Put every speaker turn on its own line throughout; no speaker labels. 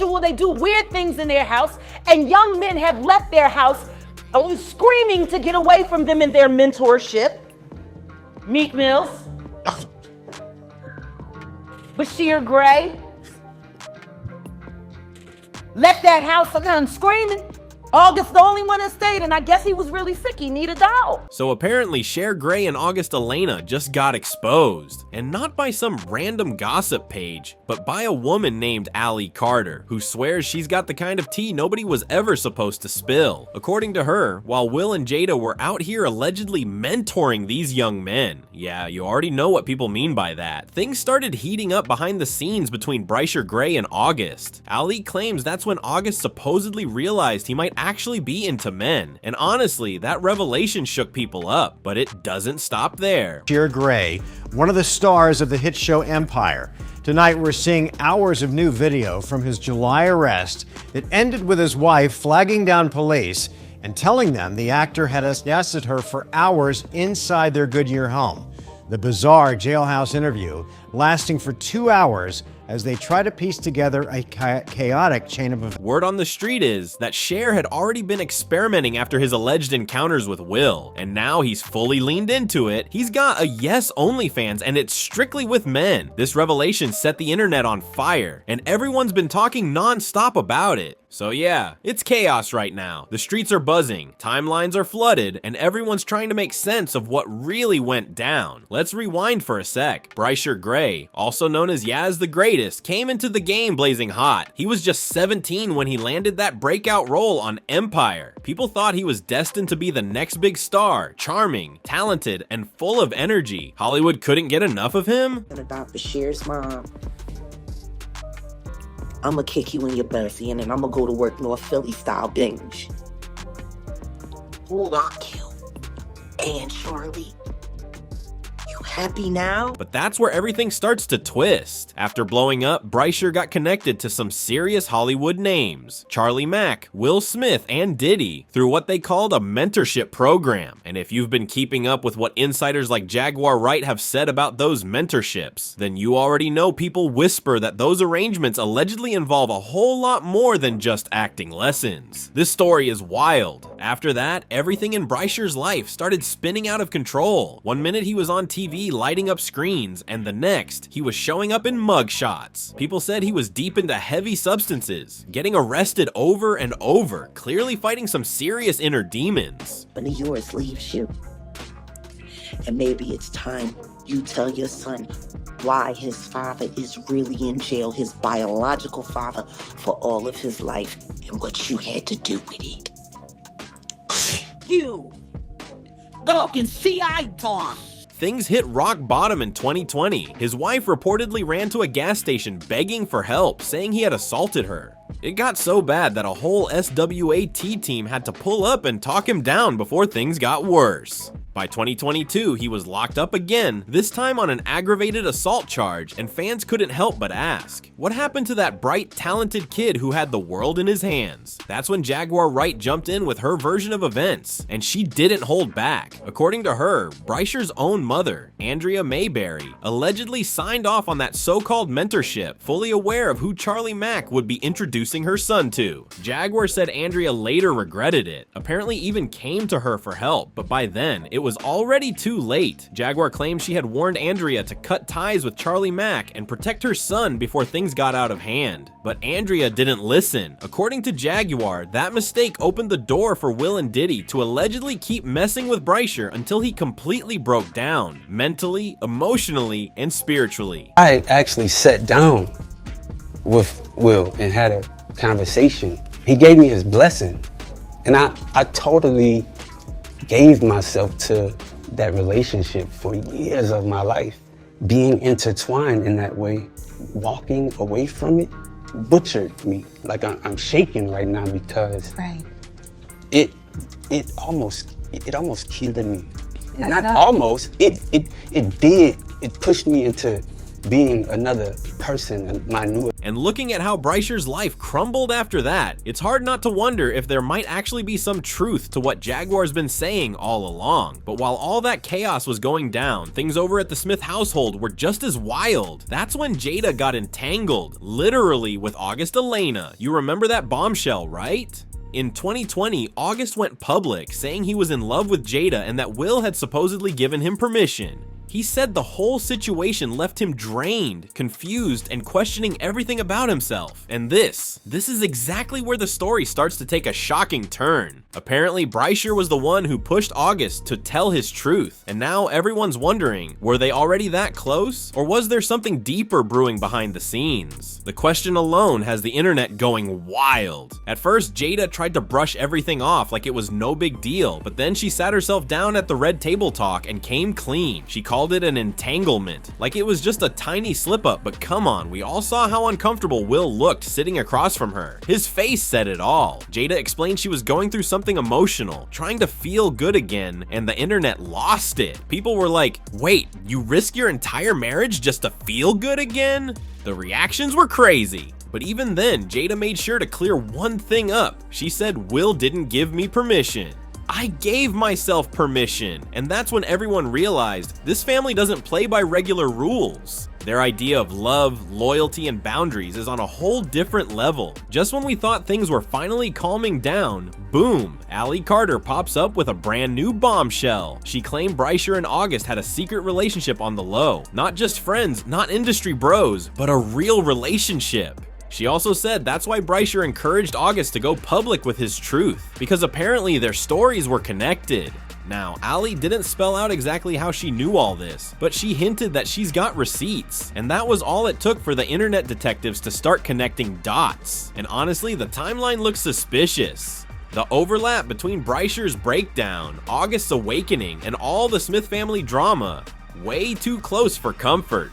sexual, they do weird things in their house, and young men have left their house screaming to get away from them in their mentorship. Meek Mills, Bryshere Gray, left that house again screaming. August, the only one that stayed, and I guess he was really sick. He needed a doll.
So apparently Bryshere Gray and August Alsina just got exposed, and not by some random gossip page, but by a woman named Allie Carter, who swears she's got the kind of tea nobody was ever supposed to spill. According to her, while Will and Jada were out here allegedly mentoring these young men, yeah, you already know what people mean by that, things started heating up behind the scenes between Bryshere Gray and August. Allie claims that's when August supposedly realized he might actually be into men, and honestly, that revelation shook people up, but it doesn't stop there.
Bryshere Gray, one of the stars of the hit show Empire. Tonight we're seeing hours of new video from his July arrest that ended with his wife flagging down police and telling them the actor had arrested her for hours inside their Goodyear home. The bizarre jailhouse interview lasting for 2 hours as they try to piece together a chaotic chain of events.
Word on the street is that Bryshere had already been experimenting after his alleged encounters with Will, and now he's fully leaned into it. He's got a Yes OnlyFans, and it's strictly with men. This revelation set the internet on fire, and everyone's been talking non-stop about it. So yeah, it's chaos right now. The streets are buzzing, timelines are flooded, and everyone's trying to make sense of what really went down. Let's rewind for a sec. Bryshere Gray, also known as Yaz the Greatest, came into the game blazing hot. He was just 17 when he landed that breakout role on Empire. People thought he was destined to be the next big star, charming, talented, and full of energy. Hollywood couldn't get enough of him?
About Bryshere's mom. I'ma kick you in your bussy and then I'ma go to work North Philly style binge. Lock you. And Charlie. You happy now?
But that's where everything starts to twist. After blowing up, Bryshere got connected to some serious Hollywood names. Charlie Mack, Will Smith, and Diddy through what they called a mentorship program. And if you've been keeping up with what insiders like Jaguar Wright have said about those mentorships, then you already know people whisper that those arrangements allegedly involve a whole lot more than just acting lessons. This story is wild. After that, everything in Bryshere's life started spinning out of control. One minute he was on TV lighting up screens, and the next, he was showing up in mugshots. People said he was deep into heavy substances, getting arrested over and over, clearly fighting some serious inner demons.
One of yours leaves you. And maybe it's time you tell your son why his father is really in jail, his biological father, for all of his life, and what you had to do with it.
You dog and CI talk.
Things hit rock bottom in 2020. His wife reportedly ran to a gas station begging for help, saying he had assaulted her. It got so bad that a whole SWAT team had to pull up and talk him down before things got worse. By 2022, he was locked up again, this time on an aggravated assault charge, and fans couldn't help but ask, what happened to that bright, talented kid who had the world in his hands? That's when Jaguar Wright jumped in with her version of events, and she didn't hold back. According to her, Bryshere's own mother, Andrea Mayberry, allegedly signed off on that so-called mentorship, fully aware of who Charlie Mack would be introducing her son to. Jaguar said Andrea later regretted it, apparently even came to her for help, but by then, it was already too late. Jaguar claimed she had warned Andrea to cut ties with Charlie Mack and protect her son before things got out of hand. But Andrea didn't listen. According to Jaguar, that mistake opened the door for Will and Diddy to allegedly keep messing with Bryshere until he completely broke down, mentally, emotionally, and spiritually.
I actually sat down with Will and had a conversation. He gave me his blessing, and I totally gave myself to that relationship for years of my life. Being intertwined in that way, walking away from it, butchered me. Like I'm shaking right now because it almost killed me. Not almost, it did. It pushed me into being another person, my new.
And looking at how Bryshere's life crumbled after that, it's hard not to wonder if there might actually be some truth to what Jaguar's been saying all along. But while all that chaos was going down, things over at the Smith household were just as wild. That's when Jada got entangled, literally, with August Alsina. You remember that bombshell, right? In 2020, August went public, saying he was in love with Jada and that Will had supposedly given him permission. He said the whole situation left him drained, confused, and questioning everything about himself. And this is exactly where the story starts to take a shocking turn. Apparently, Bryshere was the one who pushed August to tell his truth, and now everyone's wondering, were they already that close? Or was there something deeper brewing behind the scenes? The question alone has the internet going wild. At first, Jada tried to brush everything off like it was no big deal, but then she sat herself down at the Red Table Talk and came clean. She called it an entanglement, like it was just a tiny slip up, but come on, we all saw how uncomfortable Will looked sitting across from her. His face said it all. Jada explained she was going through something emotional, trying to feel good again, and the internet lost it. People were like, wait, you risk your entire marriage just to feel good again? The reactions were crazy. But even then, Jada made sure to clear one thing up. She said Will didn't give me permission. I gave myself permission, and that's when everyone realized this family doesn't play by regular rules. Their idea of love, loyalty, and boundaries is on a whole different level. Just when we thought things were finally calming down, boom, Allie Carter pops up with a brand new bombshell. She claimed Bryshere and August had a secret relationship on the low. Not just friends, not industry bros, but a real relationship. She also said that's why Bryshere encouraged August to go public with his truth, because apparently their stories were connected. Now, Allie didn't spell out exactly how she knew all this, but she hinted that she's got receipts, and that was all it took for the internet detectives to start connecting dots. And honestly, the timeline looks suspicious. The overlap between Bryshere's breakdown, August's awakening, and all the Smith family drama, way too close for comfort.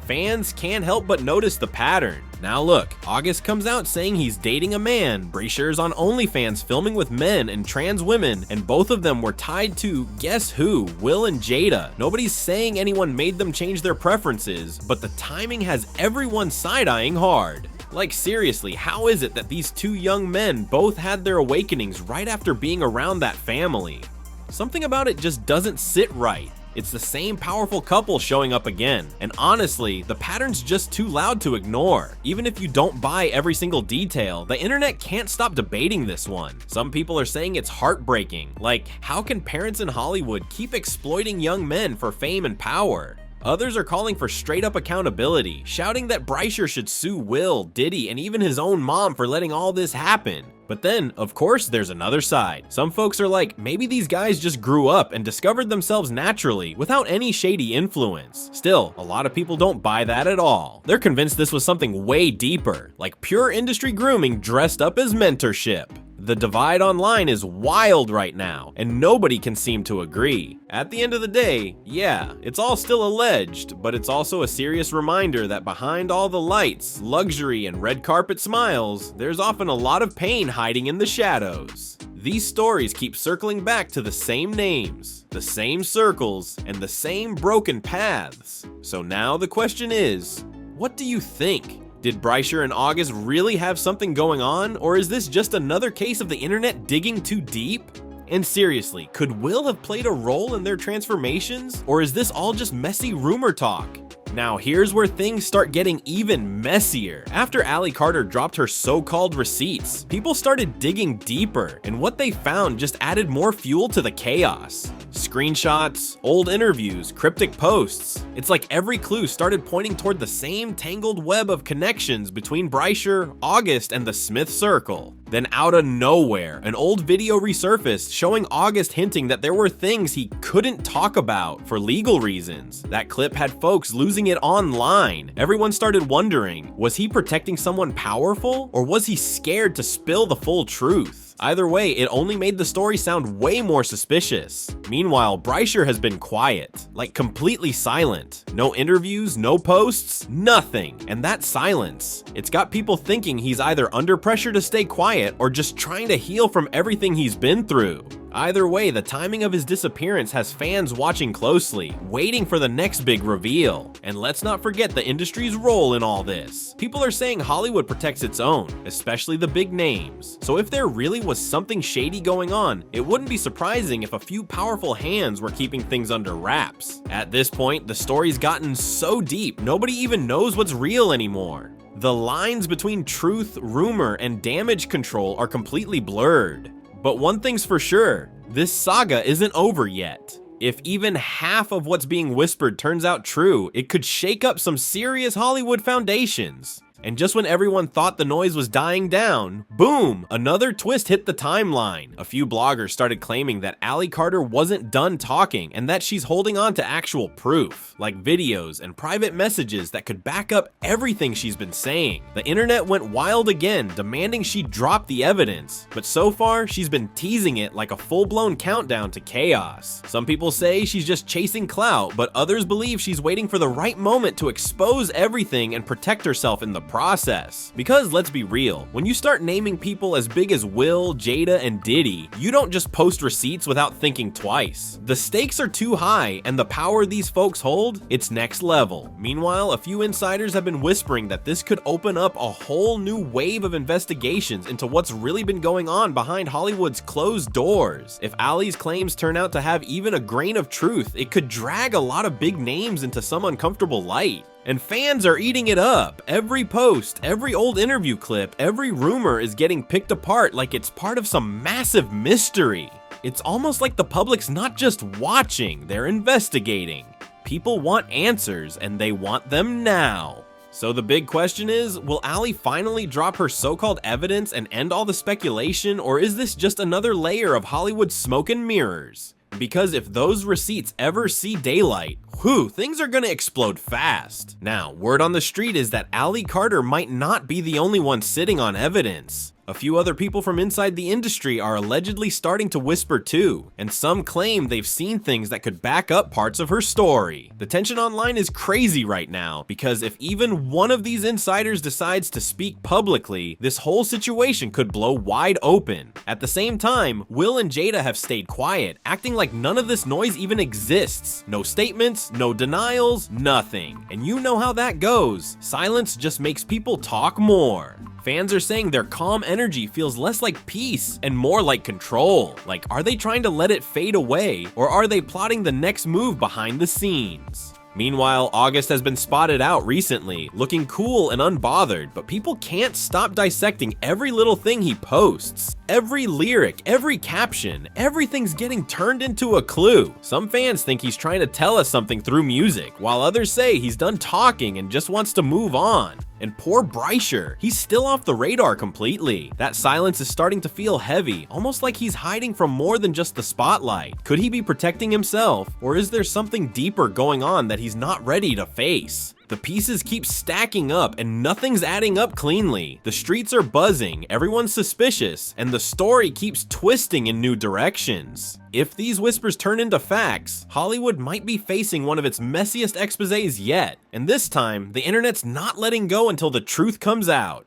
Fans can't help but notice the pattern. Now look, August comes out saying he's dating a man, Bryshere's on OnlyFans filming with men and trans women, and both of them were tied to, guess who, Will and Jada. Nobody's saying anyone made them change their preferences, but the timing has everyone side-eyeing hard. Like seriously, how is it that these two young men both had their awakenings right after being around that family? Something about it just doesn't sit right. It's the same powerful couple showing up again, and honestly, the pattern's just too loud to ignore. Even if you don't buy every single detail, the internet can't stop debating this one. Some people are saying it's heartbreaking, like how can parents in Hollywood keep exploiting young men for fame and power? Others are calling for straight up accountability, shouting that Bryshere should sue Will, Diddy, and even his own mom for letting all this happen. But then, of course, there's another side. Some folks are like, maybe these guys just grew up and discovered themselves naturally without any shady influence. Still, a lot of people don't buy that at all. They're convinced this was something way deeper, like pure industry grooming dressed up as mentorship. The divide online is wild right now, and nobody can seem to agree. At the end of the day, yeah, it's all still alleged, but it's also a serious reminder that behind all the lights, luxury, and red carpet smiles, there's often a lot of pain hiding in the shadows. These stories keep circling back to the same names, the same circles, and the same broken paths. So now the question is, what do you think? Did Bryshere and August really have something going on, or is this just another case of the internet digging too deep? And seriously, could Will have played a role in their transformations, or is this all just messy rumor talk? Now here's where things start getting even messier. After Allie Carter dropped her so-called receipts, people started digging deeper, and what they found just added more fuel to the chaos. Screenshots, old interviews, cryptic posts. It's like every clue started pointing toward the same tangled web of connections between Bryshere, August, and the Smith circle. Then out of nowhere, an old video resurfaced showing August hinting that there were things he couldn't talk about for legal reasons. That clip had folks losing it online. Everyone started wondering, was he protecting someone powerful, or was he scared to spill the full truth? Either way, it only made the story sound way more suspicious. Meanwhile, Bryshere has been quiet, like completely silent. No interviews, no posts, nothing. And that silence, it's got people thinking he's either under pressure to stay quiet or just trying to heal from everything he's been through. Either way, the timing of his disappearance has fans watching closely, waiting for the next big reveal. And let's not forget the industry's role in all this. People are saying Hollywood protects its own, especially the big names. So if there really was something shady going on, it wouldn't be surprising if a few powerful hands were keeping things under wraps. At this point, the story's gotten so deep, nobody even knows what's real anymore. The lines between truth, rumor, and damage control are completely blurred. But one thing's for sure, this saga isn't over yet. If even half of what's being whispered turns out true, it could shake up some serious Hollywood foundations. And just when everyone thought the noise was dying down, boom, another twist hit the timeline. A few bloggers started claiming that Ally Carter wasn't done talking and that she's holding on to actual proof, like videos and private messages that could back up everything she's been saying. The internet went wild again, demanding she drop the evidence, but so far she's been teasing it like a full-blown countdown to chaos. Some people say she's just chasing clout, but others believe she's waiting for the right moment to expose everything and protect herself in the process. Because let's be real, when you start naming people as big as Will, Jada, and Diddy, you don't just post receipts without thinking twice. The stakes are too high, and the power these folks hold, it's next level. Meanwhile, a few insiders have been whispering that this could open up a whole new wave of investigations into what's really been going on behind Hollywood's closed doors. If Ally's claims turn out to have even a grain of truth, it could drag a lot of big names into some uncomfortable light. And fans are eating it up. Every post, every old interview clip, every rumor is getting picked apart like it's part of some massive mystery. It's almost like the public's not just watching, they're investigating. People want answers, and they want them now. So the big question is, will Ally finally drop her so-called evidence and end all the speculation, or is this just another layer of Hollywood smoke and mirrors? Because if those receipts ever see daylight, whew, things are gonna explode fast. Now, word on the street is that Ally Carter might not be the only one sitting on evidence. A few other people from inside the industry are allegedly starting to whisper too, and some claim they've seen things that could back up parts of her story. The tension online is crazy right now, because if even one of these insiders decides to speak publicly, this whole situation could blow wide open. At the same time, Will and Jada have stayed quiet, acting like none of this noise even exists. No statements, no denials, nothing. And you know how that goes. Silence just makes people talk more. Fans are saying their calm energy feels less like peace and more like control. Like, are they trying to let it fade away, or are they plotting the next move behind the scenes? Meanwhile, August has been spotted out recently, looking cool and unbothered, but people can't stop dissecting every little thing he posts. Every lyric, every caption, everything's getting turned into a clue. Some fans think he's trying to tell us something through music, while others say he's done talking and just wants to move on. And poor Bryshere, he's still off the radar completely. That silence is starting to feel heavy, almost like he's hiding from more than just the spotlight. Could he be protecting himself, or is there something deeper going on that he's not ready to face? The pieces keep stacking up and nothing's adding up cleanly. The streets are buzzing, everyone's suspicious, and the story keeps twisting in new directions. If these whispers turn into facts, Hollywood might be facing one of its messiest exposés yet. And this time, the internet's not letting go until the truth comes out.